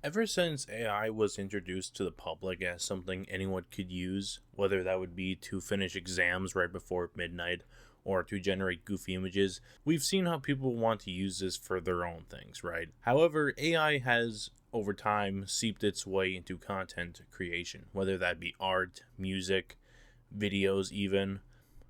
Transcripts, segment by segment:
Ever since AI was introduced to the public as something anyone could use, whether that would be to finish exams right before midnight or to generate goofy images, we've seen how people want to use this for their own things, right? However, AI has over time seeped its way into content creation, whether that be art, music, videos, even.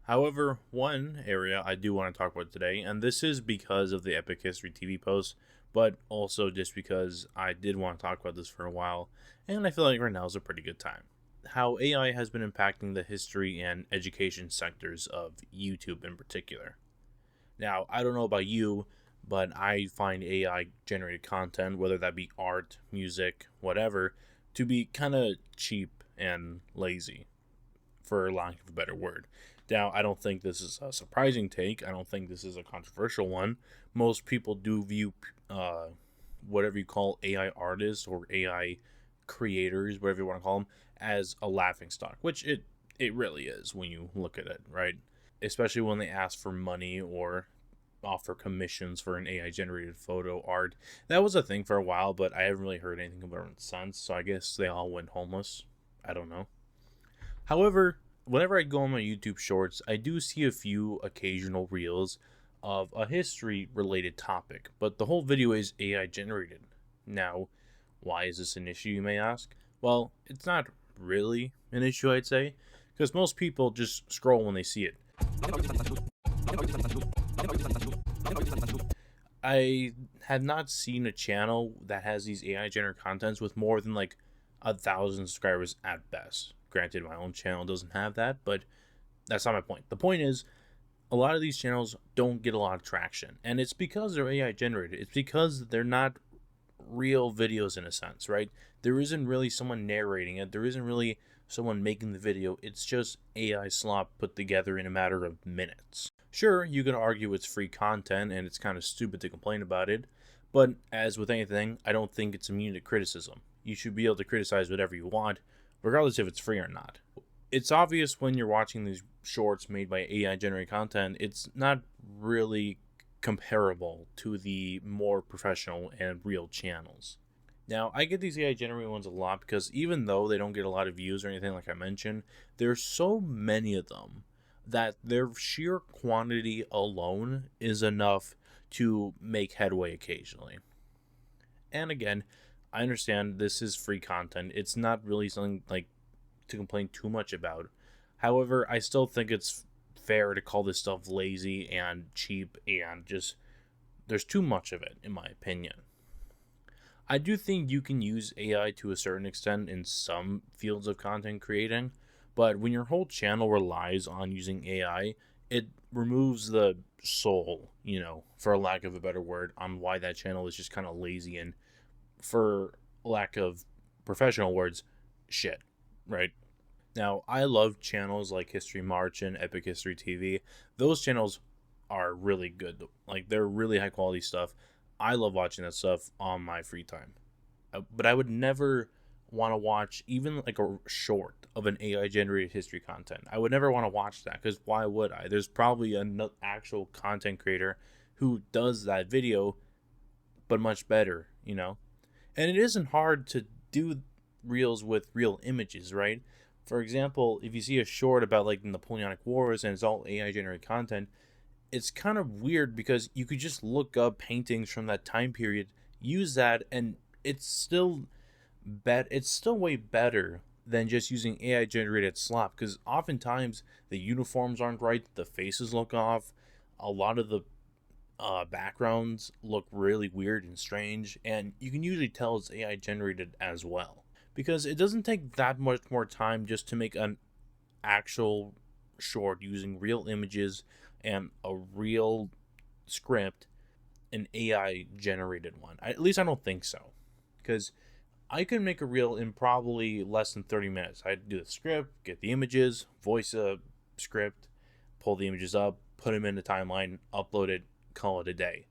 However, one area I do want to talk about today, and this is because of the Epic History TV post, but also just because I did want to talk about this for a while, and I feel like right now is a pretty good time. How AI has been impacting the history and education sectors of YouTube in particular. Now, I don't know about you, but I find AI generated content, whether that be art, music, whatever, to be kind of cheap and lazy, for lack of a better word. Now, I don't think this is a surprising take. I don't think this is a controversial one. Most people do view whatever you call AI artists or AI creators, whatever you want to call them, as a laughing stock, which it really is when you look at it, right? Especially when they ask for money or offer commissions for an AI generated photo art. That was a thing for a while, but I haven't really heard anything about it since, so I guess they all went homeless. I don't know. However, whenever I go on my YouTube shorts, I do see a few occasional reels of a history related topic, but the whole video is AI generated. Now, why is this an issue, you may ask? Well, it's not really an issue, I'd say, because most people just scroll when they see it. I have not seen a channel that has these AI generated contents with more than like 1,000 subscribers at best. Granted, my own channel doesn't have that, but that's not my point. The point is, a lot of these channels don't get a lot of traction, and it's because they're AI generated. It's because they're not real videos in a sense, right? There isn't really someone narrating it. There isn't really someone making the video. It's just AI slop put together in a matter of minutes. Sure, you can argue it's free content and it's kind of stupid to complain about it, but as with anything, I don't think it's immune to criticism. You should be able to criticize whatever you want, regardless if it's free or not. It's obvious when you're watching these shorts made by AI generated content, it's not really comparable to the more professional and real channels. Now, I get these AI generated ones a lot because even though they don't get a lot of views or anything like I mentioned, there's so many of them that their sheer quantity alone is enough to make headway occasionally. And again, I understand this is free content. It's not really something like to complain too much about. However, I still think it's fair to call this stuff lazy and cheap and just there's too much of it in my opinion. I do think you can use AI to a certain extent in some fields of content creating, but when your whole channel relies on using AI, it removes the soul, for lack of a better word, on why that channel is just kind of lazy and, for lack of professional words, shit, right? Now, I love channels like History March and Epic History TV. Those channels are really good. Like, they're really high quality stuff. I love watching that stuff on my free time. But I would never want to watch even like a short of an AI generated history content. I would never want to watch that because why would I? There's probably an actual content creator who does that video, but much better, And it isn't hard to do reels with real images, right? For example, if you see a short about like the Napoleonic Wars and it's all AI generated content, it's kind of weird because you could just look up paintings from that time period, use that, and it's still way better than just using AI generated slop because oftentimes the uniforms aren't right, the faces look off, a lot of the backgrounds look really weird and strange, and you can usually tell it's AI generated as well because it doesn't take that much more time just to make an actual short using real images and a real script, an AI generated one. At least I don't think so, because I could make a reel in probably less than 30 minutes. I'd do the script, get the images, voice a script, pull the images up, put them in the timeline, upload it, call it a day.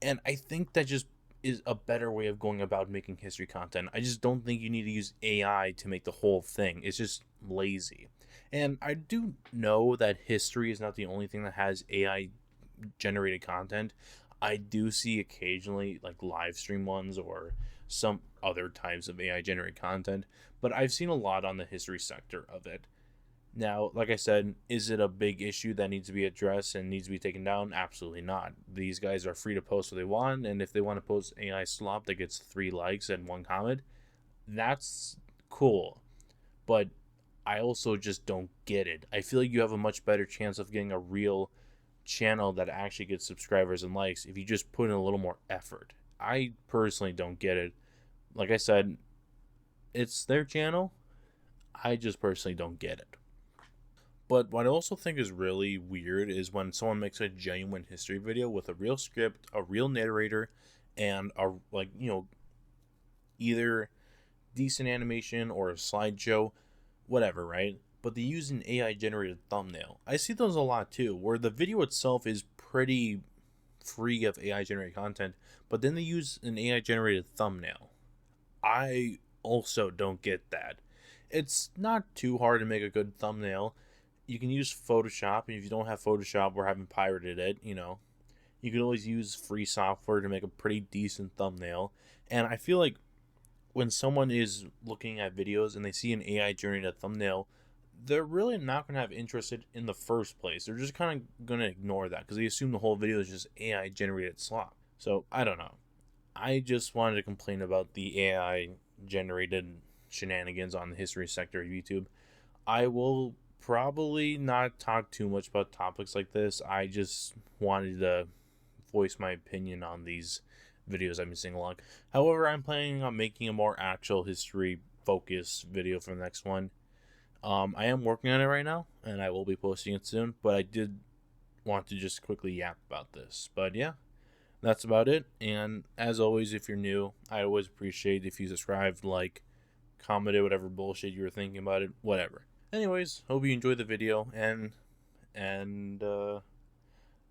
And I think that just is a better way of going about making history content. I just don't think you need to use AI to make the whole thing. It's just lazy. And I do know that history is not the only thing that has AI generated content. I do see occasionally like live stream ones or some other types of AI generated content, but I've seen a lot on the history sector of it. Now, like I said, is it a big issue that needs to be addressed and needs to be taken down? Absolutely not. These guys are free to post what they want, and if they want to post AI slop that gets 3 likes and 1 comment, that's cool. But I also just don't get it. I feel like you have a much better chance of getting a real channel that actually gets subscribers and likes if you just put in a little more effort. I personally don't get it. Like I said, it's their channel. I just personally don't get it. But what I also think is really weird is when someone makes a genuine history video with a real script, a real narrator, and a either decent animation or a slideshow, whatever, right? But they use an AI generated thumbnail. I see those a lot too, where the video itself is pretty free of AI generated content, but then they use an AI generated thumbnail. I also don't get that. It's not too hard to make a good thumbnail. You can use Photoshop, and if you don't have Photoshop or haven't pirated it, you can always use free software to make a pretty decent thumbnail. And I feel like when someone is looking at videos and they see an AI generated thumbnail, they're really not going to have interest in the first place. They're just kind of going to ignore that because they assume the whole video is just AI generated slop. So I don't know. I just wanted to complain about the AI generated shenanigans on the history sector of YouTube. I will probably not talk too much about topics like this. I just wanted to voice my opinion on these videos I've been seeing a lot. However, I'm planning on making a more actual history focused video for the next one. I am working on it right now, and I will be posting it soon, but I did want to just quickly yap about this. But yeah, that's about it. And as always, if you're new, I always appreciate if you subscribed, like, commented whatever bullshit you were thinking about it, whatever. Anyways, hope you enjoyed the video, and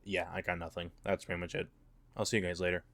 yeah, I got nothing. That's pretty much it. I'll see you guys later.